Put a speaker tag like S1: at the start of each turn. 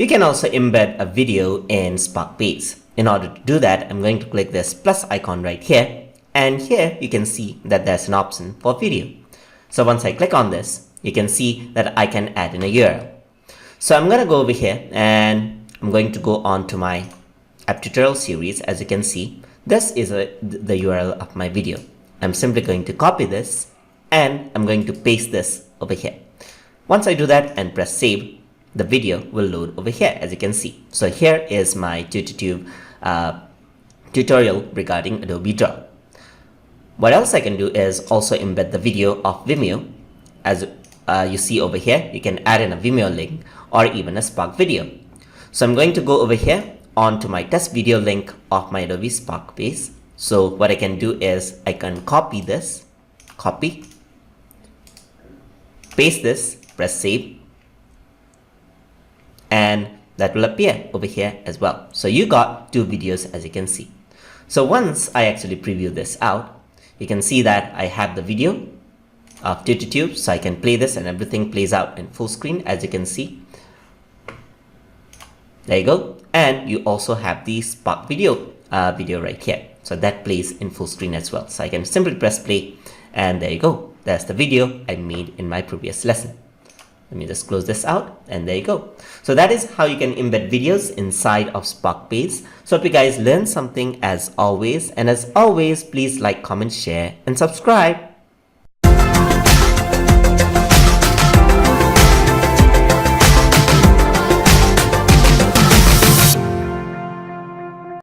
S1: You can also embed a video in Spark App. In order to do that, I'm going to click this plus icon right here, and here you can see that there's an option for video. So once I click on this, you can see that I can add in a URL. So I'm going to go over here and I'm going to go on to my app tutorial series. As you can see, this is the URL of my video. I'm simply going to copy this and I'm going to paste this over here. Once I do that and press save, the video will load over here, as you can see. So here is my YouTube tutorial regarding Adobe Draw. What else I can do is also embed the video of Vimeo. As you see over here, you can add in a Vimeo link or even a Spark video. So I'm going to go over here onto my test video link of my Adobe Spark page. So what I can do is I can copy this, paste this, press save, and that will appear over here as well. So you got two videos, as you can see. So once I actually preview this out, you can see that I have the video of TutorTube, so I can play this and everything plays out in full screen, as you can see. There you go. And you also have the Spark video right here. So that plays in full screen as well. So I can simply press play and there you go. That's the video I made in my previous lesson. Let me just close this out and there you go. So that is how you can embed videos inside of Spark Page. So hope you guys learned something as always. And as always, please like, comment, share and subscribe.